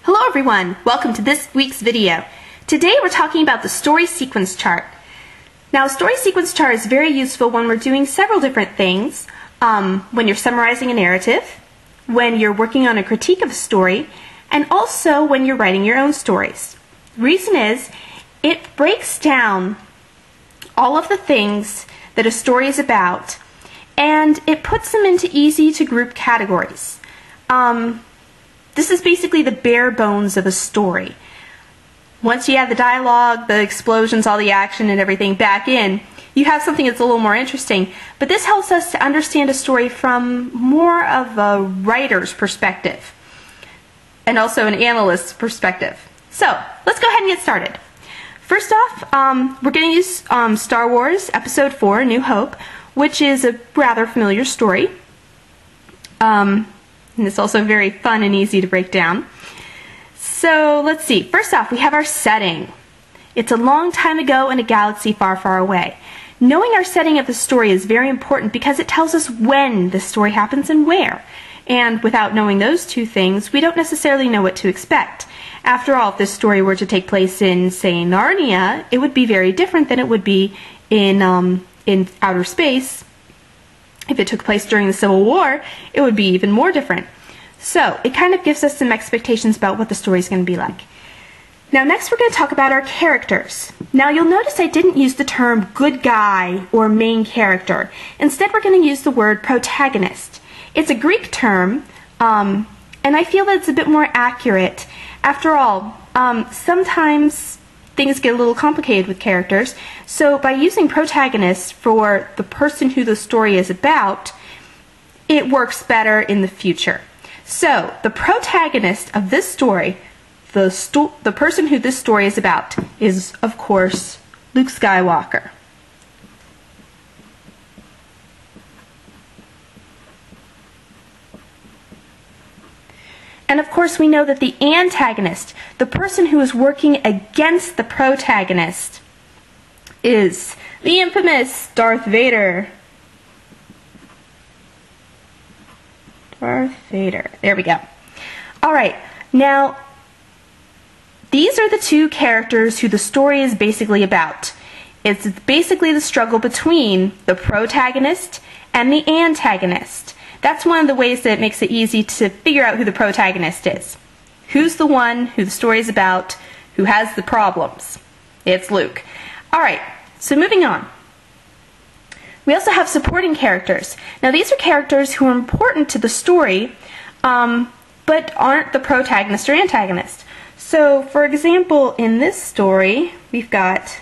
Hello everyone, welcome to this week's video. Today we're talking about the story sequence chart. Now a story sequence chart is very useful when we're doing several different things. When you're summarizing a narrative, when you're working on a critique of a story, and also when you're writing your own stories. The reason is, it breaks down all of the things that a story is about, and it puts them into easy to group categories. This is basically the bare bones of a story. Once you have the dialogue, the explosions, all the action and everything back in, you have something that's a little more interesting. But this helps us to understand a story from more of a writer's perspective and also an analyst's perspective. So, let's go ahead and get started. First off, we're going to use Star Wars Episode 4, A New Hope, which is a rather familiar story. And it's also very fun and easy to break down. So let's see. First off, we have our setting. It's a long time ago in a galaxy far, far away. Knowing our setting of the story is very important because it tells us when the story happens and where. And without knowing those two things, we don't necessarily know what to expect. After all, if this story were to take place in, say, Narnia, it would be very different than it would be in outer space. If it took place during the Civil War, it would be even more different. So, it kind of gives us some expectations about what the story is going to be like. Now, next we're going to talk about our characters. Now, you'll notice I didn't use the term good guy or main character. Instead, we're going to use the word protagonist. It's a Greek term, and I feel that it's a bit more accurate. After all, sometimes things get a little complicated with characters, so by using protagonist for the person who the story is about, it works better in the future. So, the protagonist of this story, the person who this story is about, is, of course, Luke Skywalker. And of course we know that the antagonist, the person who is working against the protagonist, is the infamous Darth Vader. Darth Vader. There we go. Alright, now these are the two characters who the story is basically about. It's basically the struggle between the protagonist and the antagonist. That's one of the ways that makes it easy to figure out who the protagonist is. Who's the one who the story is about, who has the problems? It's Luke. Alright, so moving on. We also have supporting characters. Now these are characters who are important to the story, but aren't the protagonist or antagonist. So, for example, in this story, we've got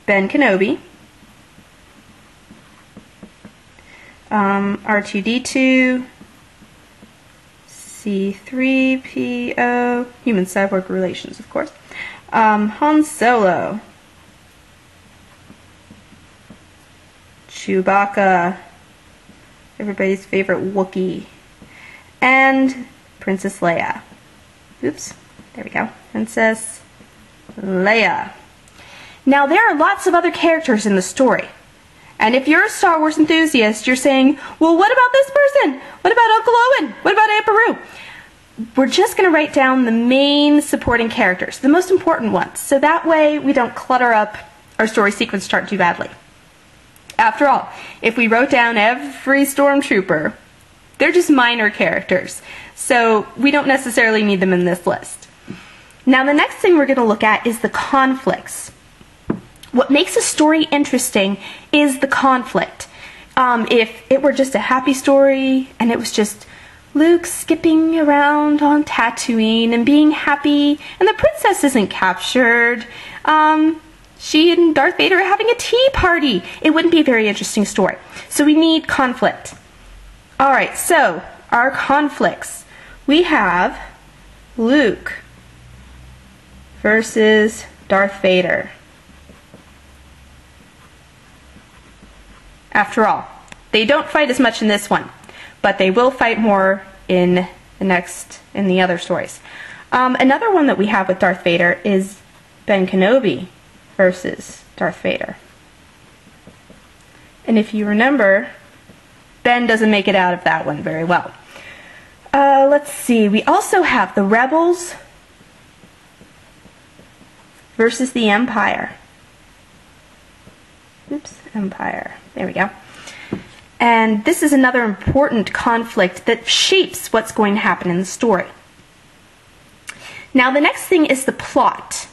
Ben Kenobi, R2-D2, C3PO, human-cyborg relations, of course, Han Solo, Chewbacca, everybody's favorite Wookiee, and Princess Leia. Oops, there we go, Princess Leia. Now, there are lots of other characters in the story. And if you're a Star Wars enthusiast, you're saying, well, what about this person? What about Uncle Owen? What about Aunt Beru? We're just going to write down the main supporting characters, the most important ones, so that way we don't clutter up our story sequence chart too badly. After all, if we wrote down every stormtrooper, they're just minor characters, so we don't necessarily need them in this list. Now, the next thing we're going to look at is the conflicts. What makes a story interesting is the conflict. If it were just a happy story and it was just Luke skipping around on Tatooine and being happy and the princess isn't captured, she and Darth Vader are having a tea party, it wouldn't be a very interesting story. So we need conflict. Alright, so our conflicts. We have Luke versus Darth Vader. After all, they don't fight as much in this one, but they will fight more in the other stories. Another one that we have with Darth Vader is Ben Kenobi versus Darth Vader. And if you remember, Ben doesn't make it out of that one very well. Let's see. We also have the rebels versus the Empire. Oops, Empire. There we go. And this is another important conflict that shapes what's going to happen in the story. Now, the next thing is the plot.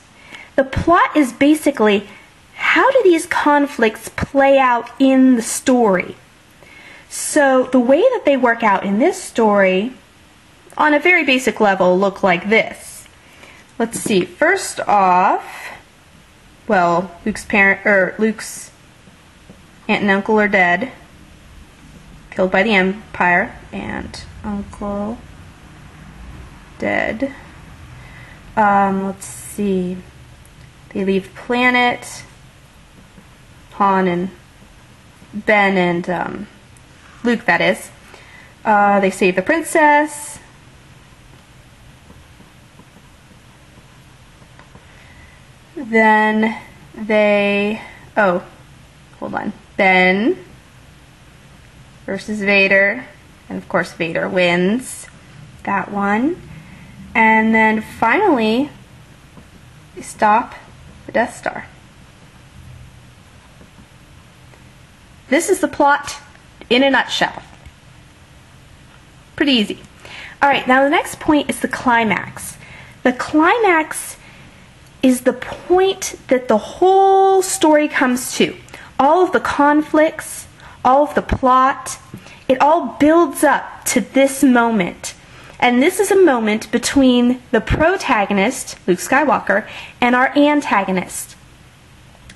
The plot is basically, how do these conflicts play out in the story? So the way that they work out in this story, on a very basic level, look like this. Let's see. First off, well, Luke's aunt and uncle are dead, killed by the Empire, and uncle dead. Let's see. They leave planet. Han and Ben and Luke, that is. They save the princess. Then they... Oh, hold on. Ben versus Vader. And of course Vader wins that one. And then finally, they stop the Death Star. This is the plot in a nutshell. Pretty easy. Alright, now the next point is the climax. The climax is the point that the whole story comes to. All of the conflicts, all of the plot, it all builds up to this moment. And this is a moment between the protagonist, Luke Skywalker, and our antagonist.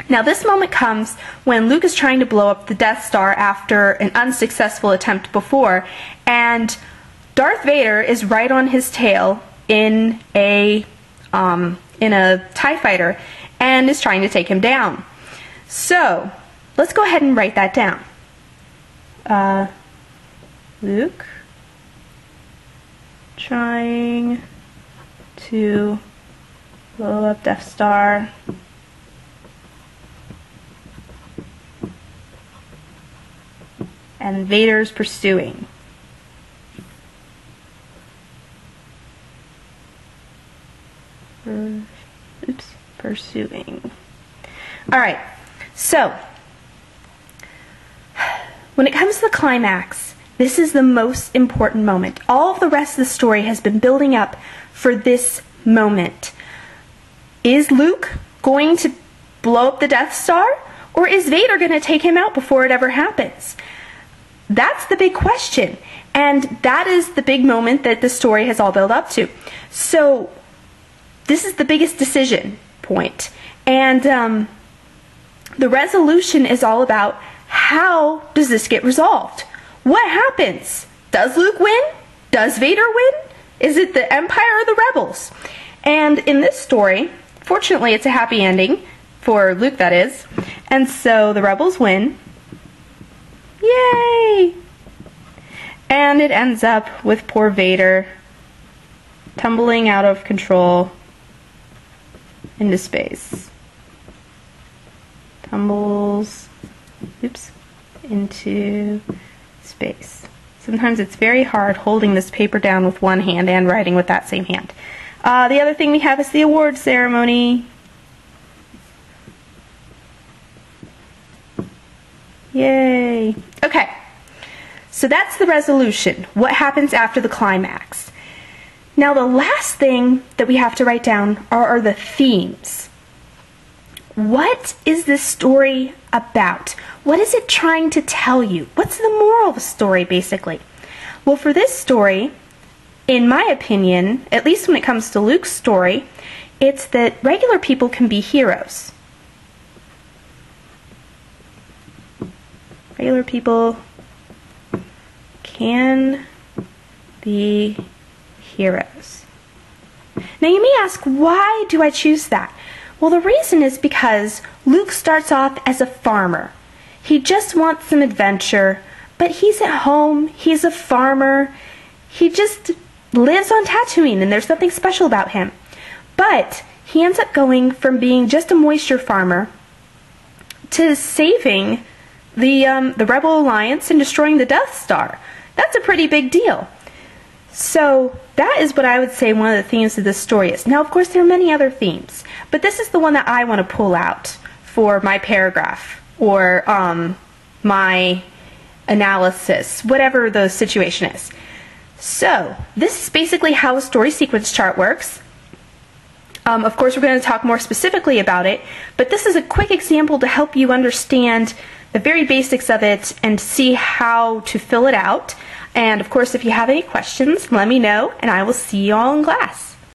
Now this moment comes when Luke is trying to blow up the Death Star after an unsuccessful attempt before, and Darth Vader is right on his tail in a TIE fighter and is trying to take him down. So let's go ahead and write that down. Luke trying to blow up Death Star. And Vader's pursuing. Pursuing. Alright, so when it comes to the climax, this is the most important moment. All of the rest of the story has been building up for this moment. Is Luke going to blow up the Death Star? Or is Vader going to take him out before it ever happens? That's the big question. And that is the big moment that the story has all built up to. So this is the biggest decision point. And the resolution is all about, how does this get resolved? What happens? Does Luke win? Does Vader win? Is it the Empire or the Rebels? And in this story, fortunately it's a happy ending, for Luke that is, and so the Rebels win. Yay! And it ends up with poor Vader tumbling out of control into space. Tumbles, into space. Sometimes it's very hard holding this paper down with one hand and writing with that same hand. The other thing we have is the award ceremony. Yay! Okay, so that's the resolution. What happens after the climax? Now the last thing that we have to write down are the themes. What is this story about? What is it trying to tell you? What's the moral of the story, basically? Well, for this story, in my opinion, at least when it comes to Luke's story, it's that regular people can be heroes. Regular people can be heroes. Now you may ask, why do I choose that? Well, the reason is because Luke starts off as a farmer. He just wants some adventure, but he's at home, he's a farmer, he just lives on Tatooine, and there's nothing special about him. But he ends up going from being just a moisture farmer to saving the Rebel Alliance and destroying the Death Star. That's a pretty big deal. So that is what I would say one of the themes of this story is. Now, of course, there are many other themes, but this is the one that I want to pull out for my paragraph or my analysis, whatever the situation is. So this is basically how a story sequence chart works. Of course, we're going to talk more specifically about it, but this is a quick example to help you understand the very basics of it and see how to fill it out. And of course, if you have any questions, let me know, and I will see you all in class.